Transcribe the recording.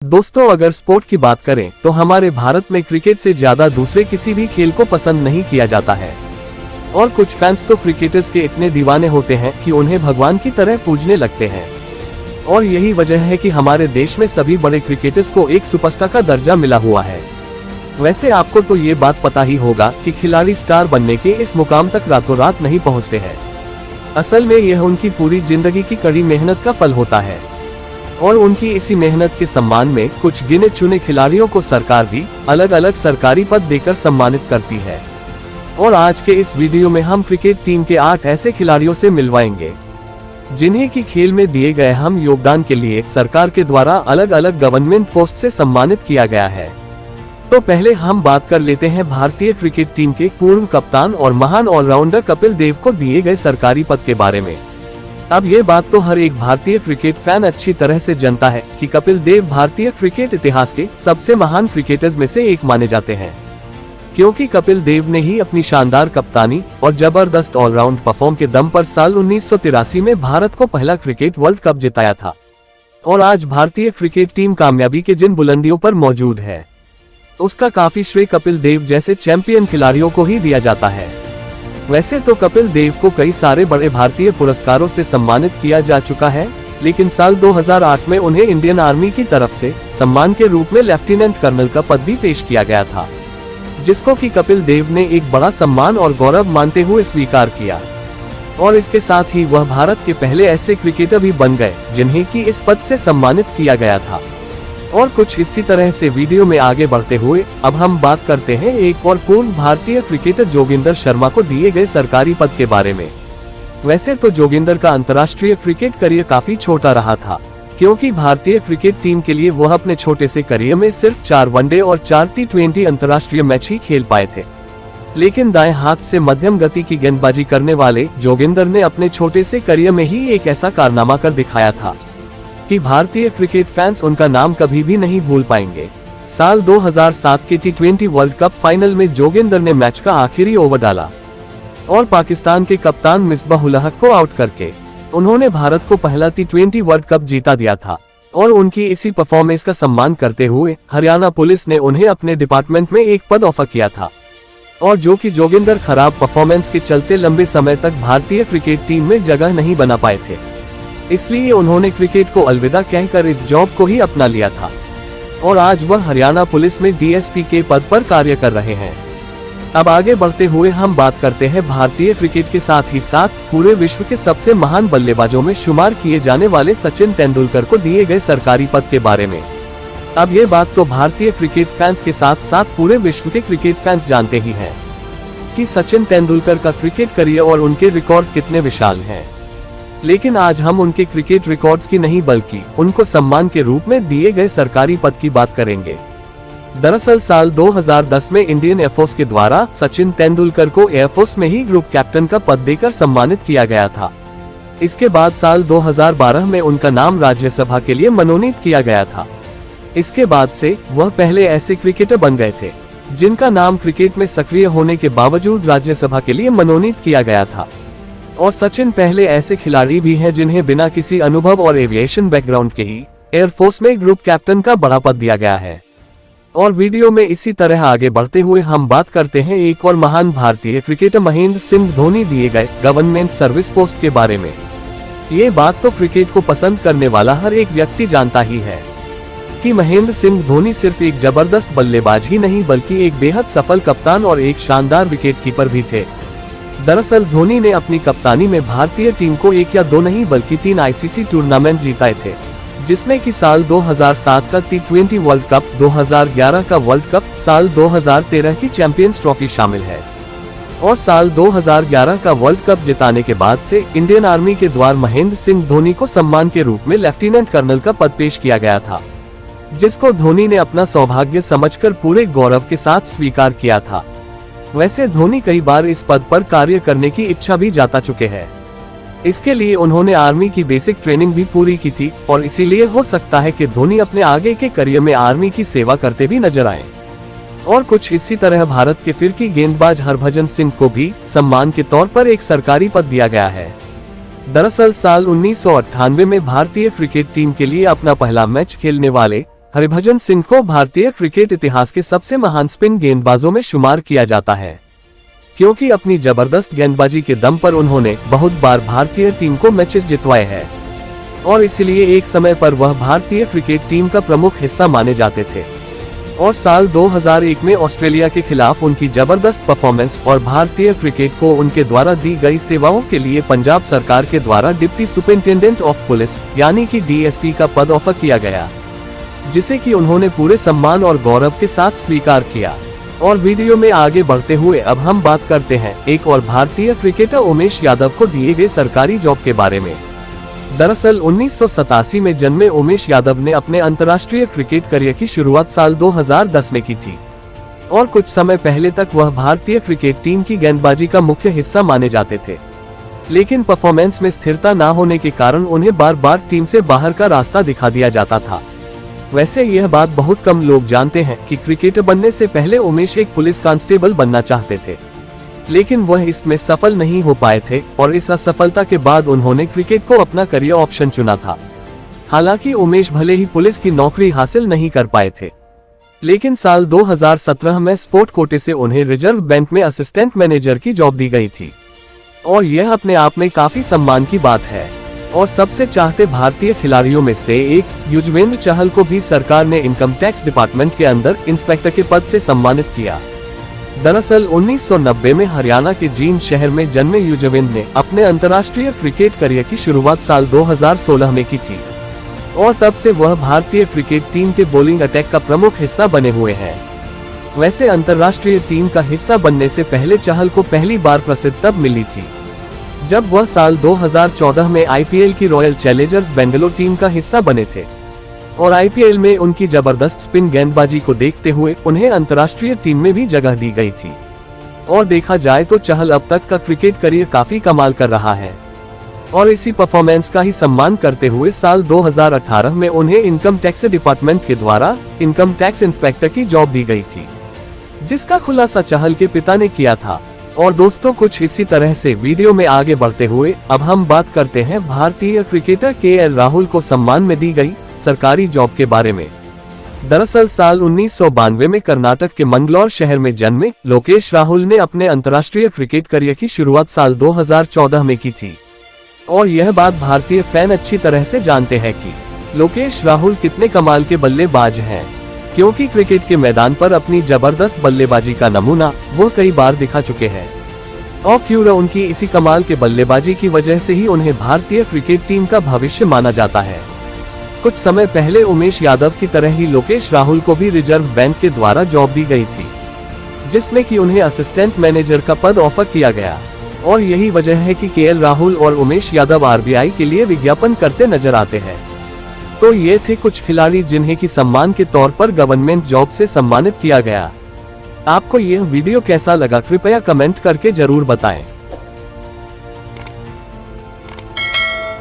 दोस्तों, अगर स्पोर्ट की बात करें तो हमारे भारत में क्रिकेट से ज्यादा दूसरे किसी भी खेल को पसंद नहीं किया जाता है। और कुछ फैंस तो क्रिकेटर्स के इतने दीवाने होते हैं कि उन्हें भगवान की तरह पूजने लगते हैं। और यही वजह है कि हमारे देश में सभी बड़े क्रिकेटर्स को एक सुपरस्टार का दर्जा मिला हुआ है। वैसे आपको तो ये बात पता ही होगा कि खिलाड़ी स्टार बनने के इस मुकाम तक रातों रात नहीं पहुंचते हैं। असल में यह उनकी पूरी जिंदगी की कड़ी मेहनत का फल होता है। और उनकी इसी मेहनत के सम्मान में कुछ गिने चुने खिलाड़ियों को सरकार भी अलग अलग सरकारी पद देकर सम्मानित करती है। और आज के इस वीडियो में हम क्रिकेट टीम के 8 ऐसे खिलाड़ियों से मिलवाएंगे जिन्हें की खेल में दिए गए हम योगदान के लिए सरकार के द्वारा अलग अलग गवर्नमेंट पोस्ट से सम्मानित किया गया है। तो पहले हम बात कर लेते हैं भारतीय क्रिकेट टीम के पूर्व कप्तान और महान ऑलराउंडर कपिल देव को दिए गए सरकारी पद के बारे में। अब ये बात तो हर एक भारतीय क्रिकेट फैन अच्छी तरह से जानता है कि कपिल देव भारतीय क्रिकेट इतिहास के सबसे महान क्रिकेटर्स में से एक माने जाते हैं, क्योंकि कपिल देव ने ही अपनी शानदार कप्तानी और जबरदस्त ऑलराउंड परफॉर्म के दम पर साल 1983 में भारत को पहला क्रिकेट वर्ल्ड कप जिताया था। और आज भारतीय क्रिकेट टीम कामयाबी के जिन बुलंदियों पर मौजूद है, उसका काफी श्रेय कपिल देव जैसे चैंपियन खिलाड़ियों को ही दिया जाता है। वैसे तो कपिल देव को कई सारे बड़े भारतीय पुरस्कारों से सम्मानित किया जा चुका है, लेकिन साल 2008 में उन्हें इंडियन आर्मी की तरफ से सम्मान के रूप में लेफ्टिनेंट कर्नल का पद भी पेश किया गया था, जिसको कि कपिल देव ने एक बड़ा सम्मान और गौरव मानते हुए स्वीकार किया। और इसके साथ ही वह भारत के पहले ऐसे क्रिकेटर भी बन गए जिन्हें कि इस पद से सम्मानित किया गया था। और कुछ इसी तरह से वीडियो में आगे बढ़ते हुए अब हम बात करते हैं एक और पूर्व भारतीय क्रिकेटर जोगिंदर शर्मा को दिए गए सरकारी पद के बारे में। वैसे तो जोगिंदर का अंतर्राष्ट्रीय क्रिकेट करियर काफी छोटा रहा था, क्योंकि भारतीय क्रिकेट टीम के लिए वह अपने छोटे से करियर में सिर्फ 4 वनडे और 4 T20 अंतर्राष्ट्रीय मैच ही खेल पाए थे। लेकिन दाएं हाथ से मध्यम गति की गेंदबाजी करने वाले जोगिंदर ने अपने छोटे से करियर में ही एक ऐसा कारनामा कर दिखाया था कि भारतीय क्रिकेट फैंस उनका नाम कभी भी नहीं भूल पाएंगे। साल 2007 के T20 वर्ल्ड कप फाइनल में जोगिंदर ने मैच का आखिरी ओवर डाला और पाकिस्तान के कप्तान मिसबाह-उल हक को आउट करके उन्होंने भारत को पहला T20 वर्ल्ड कप जीता दिया था। और उनकी इसी परफॉर्मेंस का सम्मान करते हुए हरियाणा पुलिस ने उन्हें अपने डिपार्टमेंट में एक पद ऑफर किया था, और जो कि जोगिंदर खराब परफॉर्मेंस के चलते लंबे समय तक भारतीय क्रिकेट टीम में जगह नहीं बना पाए थे। इसलिए उन्होंने क्रिकेट को अलविदा कहकर इस जॉब को ही अपना लिया था। और आज वह हरियाणा पुलिस में DSP के पद पर कार्य कर रहे हैं। अब आगे बढ़ते हुए हम बात करते हैं भारतीय क्रिकेट के साथ ही साथ पूरे विश्व के सबसे महान बल्लेबाजों में शुमार किए जाने वाले सचिन तेंदुलकर को दिए गए सरकारी पद के बारे में। अब ये बात तो भारतीय क्रिकेट फैंस के साथ साथ पूरे विश्व के क्रिकेट फैंस जानते ही हैं कि सचिन तेंदुलकर का क्रिकेट करियर और उनके रिकॉर्ड कितने विशाल हैं। लेकिन आज हम उनके क्रिकेट रिकॉर्ड्स की नहीं बल्कि उनको सम्मान के रूप में दिए गए सरकारी पद की बात करेंगे। दरअसल साल 2010 में इंडियन एयरफोर्स के द्वारा सचिन तेंदुलकर को एयरफोर्स में ही ग्रुप कैप्टन का पद देकर सम्मानित किया गया था। इसके बाद साल 2012 में उनका नाम राज्यसभा के लिए मनोनीत किया गया था। इसके बाद से वह पहले ऐसे क्रिकेटर बन गए थे जिनका नाम क्रिकेट में सक्रिय होने के बावजूद राज्यसभा के लिए मनोनीत किया गया था। और सचिन पहले ऐसे खिलाड़ी भी हैं जिन्हें बिना किसी अनुभव और एविएशन बैकग्राउंड के ही एयरफोर्स में ग्रुप कैप्टन का बड़ा पद दिया गया है। और वीडियो में इसी तरह आगे बढ़ते हुए हम बात करते हैं एक और महान भारतीय क्रिकेटर महेंद्र सिंह धोनी दिए गए गवर्नमेंट सर्विस पोस्ट के बारे में। ये बात तो क्रिकेट को पसंद करने वाला हर एक व्यक्ति जानता ही है कि महेंद्र सिंह धोनी सिर्फ एक जबरदस्त बल्लेबाज ही नहीं बल्कि एक बेहद सफल कप्तान और एक शानदार विकेट कीपर भी थे। दरअसल धोनी ने अपनी कप्तानी में भारतीय टीम को 1 या 2 नहीं बल्कि 3 ICC टूर्नामेंट जीताए थे, जिसमें कि साल 2007 का T20 वर्ल्ड कप, 2011 का वर्ल्ड कप, साल 2013 की चैंपियंस ट्रॉफी शामिल है। और साल 2011 का वर्ल्ड कप जिताने के बाद से इंडियन आर्मी के द्वारा महेंद्र सिंह धोनी को सम्मान के रूप में लेफ्टिनेंट कर्नल का पद पेश किया गया था, जिसको धोनी ने अपना सौभाग्य समझकर पूरे गौरव के साथ स्वीकार किया था। वैसे धोनी कई बार इस पद पर कार्य करने की इच्छा भी जता चुके हैं। इसके लिए उन्होंने आर्मी की बेसिक ट्रेनिंग भी पूरी की थी और इसीलिए हो सकता है कि धोनी अपने आगे के करियर में आर्मी की सेवा करते भी नजर आए। और कुछ इसी तरह भारत के फिरकी गेंदबाज हरभजन सिंह को भी सम्मान के तौर पर एक सरकारी पद दिया गया है। दरअसल साल 1998 में भारतीय क्रिकेट टीम के लिए अपना पहला मैच खेलने वाले हरभजन सिंह को भारतीय क्रिकेट इतिहास के सबसे महान स्पिन गेंदबाजों में शुमार किया जाता है, क्योंकि अपनी जबरदस्त गेंदबाजी के दम पर उन्होंने बहुत बार भारतीय टीम को मैचेस जितवाए हैं और इसलिए एक समय पर वह भारतीय क्रिकेट टीम का प्रमुख हिस्सा माने जाते थे। और साल 2001 में ऑस्ट्रेलिया के खिलाफ उनकी जबरदस्त परफॉर्मेंस और भारतीय क्रिकेट को उनके द्वारा दी गई सेवाओं के लिए पंजाब सरकार के द्वारा डिप्टी सुपरिंटेंडेंट ऑफ पुलिस यानी कि DSP का पद ऑफर किया गया, जिसे कि उन्होंने पूरे सम्मान और गौरव के साथ स्वीकार किया। और वीडियो में आगे बढ़ते हुए अब हम बात करते हैं एक और भारतीय क्रिकेटर उमेश यादव को दिए गए सरकारी जॉब के बारे में। दरअसल 1987 में जन्मे उमेश यादव ने अपने अंतर्राष्ट्रीय क्रिकेट करियर की शुरुआत साल 2010 में की थी और कुछ समय पहले तक वह भारतीय क्रिकेट टीम की गेंदबाजी का मुख्य हिस्सा माने जाते थे, लेकिन परफॉर्मेंस में स्थिरता न होने के कारण उन्हें बार बार टीम से बाहर का रास्ता दिखा दिया जाता था। वैसे यह बात बहुत कम लोग जानते हैं कि क्रिकेटर बनने से पहले उमेश एक पुलिस कांस्टेबल बनना चाहते थे, लेकिन वह इसमें सफल नहीं हो पाए थे और इस असफलता के बाद उन्होंने क्रिकेट को अपना करियर ऑप्शन चुना था। हालांकि उमेश भले ही पुलिस की नौकरी हासिल नहीं कर पाए थे, लेकिन साल 2017 में स्पोर्ट कोटे से उन्हें रिजर्व बैंक में असिस्टेंट मैनेजर की जॉब दी गई थी और यह अपने आप में काफी सम्मान की बात है। और सबसे चाहते भारतीय खिलाड़ियों में से एक युजवेंद्र चहल को भी सरकार ने इनकम टैक्स डिपार्टमेंट के अंदर इंस्पेक्टर के पद से सम्मानित किया। दरअसल 1990 में हरियाणा के जींद शहर में जन्मे युजवेंद्र ने अपने अंतर्राष्ट्रीय क्रिकेट करियर की शुरुआत साल 2016 में की थी और तब से वह भारतीय क्रिकेट टीम के बॉलिंग अटैक का प्रमुख हिस्सा बने हुए हैं। वैसे अंतर्राष्ट्रीय टीम का हिस्सा बनने से पहले चहल को पहली बार प्रसिद्ध तब मिली थी जब वह साल 2014 में IPL की रॉयल चैलेंजर्स बेंगलोर टीम का हिस्सा बने थे और IPL में उनकी जबरदस्त स्पिन गेंदबाजी को देखते हुए उन्हें अंतर्राष्ट्रीय टीम में भी जगह दी गई थी। और देखा जाए तो चहल अब तक का क्रिकेट करियर काफी कमाल कर रहा है और इसी परफॉर्मेंस का ही सम्मान करते हुए साल 2018 में उन्हें इनकम टैक्स डिपार्टमेंट के द्वारा इनकम टैक्स इंस्पेक्टर की जॉब दी गई थी, जिसका खुलासा चहल के पिता ने किया था। और दोस्तों, कुछ इसी तरह से वीडियो में आगे बढ़ते हुए अब हम बात करते हैं भारतीय क्रिकेटर KL राहुल को सम्मान में दी गई सरकारी जॉब के बारे में। दरअसल साल 1992 में कर्नाटक के मंगलौर शहर में जन्मे लोकेश राहुल ने अपने अंतर्राष्ट्रीय क्रिकेट करियर की शुरुआत साल 2014 में की थी और यह बात भारतीय फैन अच्छी तरह से जानते हैं कि लोकेश राहुल कितने कमाल के बल्लेबाज हैं, क्योंकि क्रिकेट के मैदान पर अपनी जबरदस्त बल्लेबाजी का नमूना वो कई बार दिखा चुके हैं और क्यों न उनकी इसी कमाल के बल्लेबाजी की वजह से ही उन्हें भारतीय क्रिकेट टीम का भविष्य माना जाता है। कुछ समय पहले उमेश यादव की तरह ही लोकेश राहुल को भी रिजर्व बैंक के द्वारा जॉब दी गई थी, जिसमें कि उन्हें असिस्टेंट मैनेजर का पद ऑफर किया गया और यही वजह है कि KL राहुल और उमेश यादव RBI के लिए विज्ञापन करते नजर आते हैं। तो ये थे कुछ खिलाड़ी जिन्हें की सम्मान के तौर पर गवर्नमेंट जॉब से सम्मानित किया गया। आपको यह वीडियो कैसा लगा कृपया कमेंट करके जरूर बताएं।